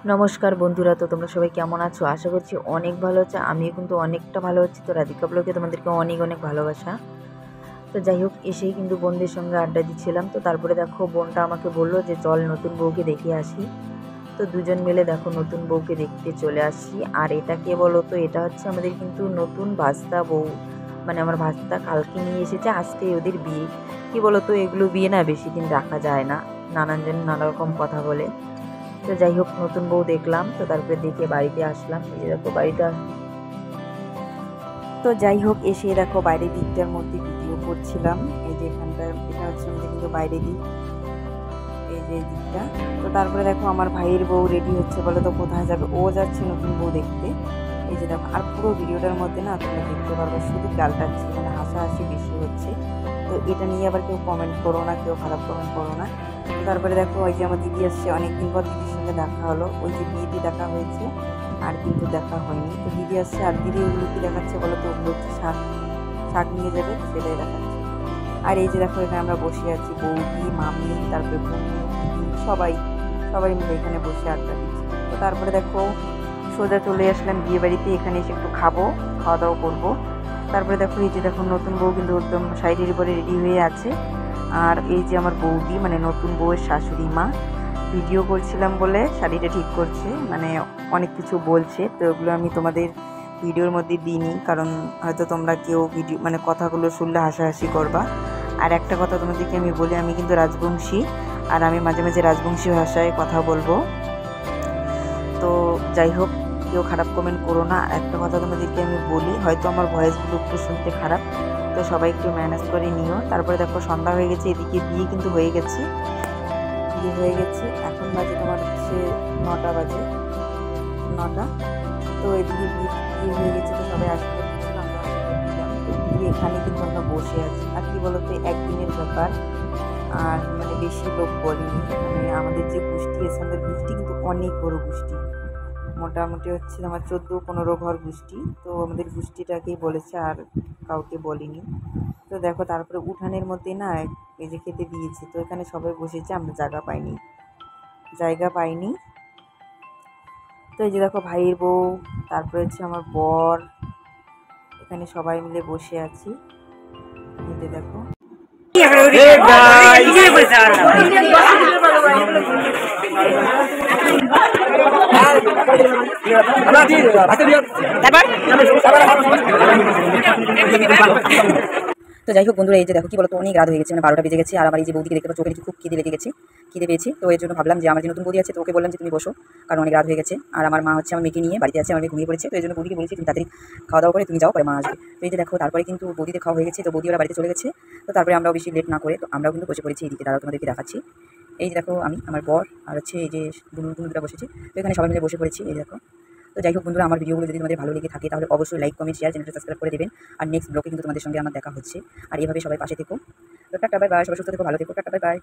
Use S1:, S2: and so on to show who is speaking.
S1: নমস্কার বন্ধুরা, তো তোমরা সবাই কেমন আছো? আশা করছি অনেক ভালো আছো। আমিও কিন্তু অনেকটা ভালো আছি। তো রাধিকা ব্লগে তোমাদেরকে অনেক অনেক ভালোবাসা। তো যাই হোক, এসেই কিন্তু বোনদের সঙ্গে আড্ডা দিচ্ছিলাম। তো তারপরে দেখো বোনটা আমাকে বলল যে চল নতুন বউকে দেখে আসি। তো দুজন মিলে দেখো নতুন বউকে দেখতে চলে আসি। আর এটা কে বলো তো, এটা হচ্ছে আমাদের কিন্তু নতুন ভাস্তা বউ, মানে আমার ভাস্তা কালকে নিয়ে এসেছে, আজকেই ওদের বিয়ে। কি বলো তো, এগুলো বিয়ে না বেশি দিন রাখা যায় না, নানান জন নানা রকম কথা বলে। তো যাই হোক, নতুন বউ দেখলাম। তো তারপরে দেখে বাড়িতে আসলাম। এই যে দেখো বাড়িটা। তো যাই হোক, এসে দেখো বাইরের দিকটার মধ্যে ভিডিও করছিলাম। এই যে এখানটা, এটা হচ্ছে আমাদের কিন্তু বাইরের দিক, এই যে দিকটা। তো তারপরে দেখো আমার ভাইয়ের বউ রেডি হচ্ছে, বলে তো কোথায় যাবে, ও যাচ্ছে নতুন বউ দেখতে। এই যে দেখো, আর পুরো ভিডিওটার মধ্যে না তোমরা দেখতে পারবে শুধু গালটাচ্ছি, মানে হাসাহাসি বেশি হচ্ছে। তো এটা নিয়ে আবার কেউ কমেন্ট করো না, কেউ খারাপ কমেন্ট করো না। তো তারপরে দেখো ওই যে আমার দিদি আসছে, অনেকদিন পর দিদির সঙ্গে দেখা হলো। ওই যে বিয়েতে দেখা হয়েছে, আর কিন্তু দেখা হয়নি। তো দিদি আসছে, আর দিদি ওগুলো কি দেখাচ্ছে বলো তো, ওগুলো হচ্ছে শাক, শাক নিয়ে যাবে, সেটাই দেখাচ্ছে। আর এই যে দেখো এখানে আমরা বসে আছি, বৌদি, মামি, তারপরে বোন, দিদি, সবাই সবাই মিলে এখানে বসে আড্ডা দিচ্ছি। তো তারপরে দেখো সোজা চলে আসলাম বিয়ে বাড়িতে। এখানে এসে একটু খাবো, খাওয়া দাওয়া করবো। তারপরে দেখো এই যে দেখো নতুন বউ কিন্তু একদম শাড়ির উপরে রেডি হয়ে আছে। আর এই যে আমার বৌদি, মানে নতুন বউয়ের শাশুড়ি মা, ভিডিও করছিলাম বলে শাড়িটা ঠিক করছে, মানে অনেক কিছু বলছে। তো ওগুলো আমি তোমাদের ভিডিওর মধ্যে দিইনি, কারণ হয়তো তোমরা কেউ ভিডিও মানে কথাগুলো শুনলে হাসাহাসি করবা। আর একটা কথা তোমাদেরকে আমি বলি, আমি কিন্তু রাজবংশী, আর আমি মাঝে মাঝে রাজবংশী ভাষায় কথা বলবো। তো যাই হোক, কেউ খারাপ কমেন্ট করো না। একটা কথা তোমাদেরকে আমি বলি, হয়তো আমার ভয়েসগুলো একটু শুনতে খারাপ, তো সবাই একটু ম্যানেজ করে নিও। তারপরে দেখো সন্ধ্যা হয়ে গেছে, এদিকে বিয়ে কিন্তু হয়ে গেছে, বিয়ে হয়ে গেছে। এখন বাজে তোমার হচ্ছে 9টা বাজে, 9টা। তো এদিকে বিয়ে হয়ে গেছে, তো সবাই আশীর্বাদ দিচ্ছিল, আমরা আশীর্বাদ দিলাম। তো বিয়ে এখানে কিন্তু আমরা বসে আছি। আর কি বলতো, একদিনের ব্যাপার, আর মানে বেশি লোক বলেনি। মানে আমাদের যে গোষ্ঠী আছে, আমাদের গোষ্ঠী কিন্তু অনেক বড় গোষ্ঠী, মোটামুটি হচ্ছে আমার 14-15 ঘর গোষ্ঠী। তো আমাদের গোষ্ঠীটাকেই বলেছে, আর কাউকে বলিনি। তো দেখো তারপরে উঠানের মধ্যে না এই যে খেতে দিয়েছে, তো এখানে সবাই বসেছে, আমরা জায়গা পাইনি। তো এই যে দেখো ভাইয়ের বউ, তারপরে হচ্ছে আমার বর, এখানে সবাই মিলে বসে আছি। এই যে দেখো তো যাই হোক বন্ধুরা, এই যে দেখো কি বলতো, অনেক রাত হয়ে গেছে, মানে 12টা বেজে গেছে। আর আমার এই যে বৌদিকে দেখতে পাচ্ছ, ওকে খুব খিদে লেগে গেছে, খিদে পেয়েছে। তো এর জন্য ভাবলাম যে আমার যে নতুন বৌদি আছে, তো ওকে বললাম যে তুমি বসো, কারণ অনেক রাত হয়ে গেছে। আর আমার মা হচ্ছে আমার মেয়েকে নিয়ে বাড়িতে আছে, আমার মেয়ে ঘুমিয়ে পড়েছে। তো এই জন্য বৌদিকে বলেছি তুমি তাড়াতাড়ি খাওয়া দাওয়া করে তুমি যাও, পরে মা আসবে। তো এই যে দেখো তারপরে কিন্তু বৌদিতে খাওয়া হয়ে গেছে, তো বৌদি ওরা বাড়িতে চলে গেছে। তো তারপরে আমরাও বেশি লেট না করে, তো আমরাও কিন্তু বসে পড়েছি এইদিকে, তারাও তোমাদেরকে দেখাচ্ছি। এই যে দেখো আমি, আমার বর, আর হচ্ছে এই যে বন্ধুরা বসেছে। তো এখানে সবাই মিলে বসে পড়েছি, এই দেখো। তো যাই হোক বন্ধুরা, আমার ভিডিওগুলো যদি তোমাদের ভালো লেগে থাকে, তাহলে অবশ্যই লাইক, কমেন্ট, শেয়ার, চ্যানেলটা সাবস্ক্রাইব করে দেবেন। আর নেক্সট ব্লগে কিন্তু তোমাদের সঙ্গে আমার দেখা হচ্ছে। আর এভাবে সবাই পাশে থেকো। তো টাটা বাই বাই, সবাই সুস্থ থেকো, ভালো থেকো, টাটা বাই বাই।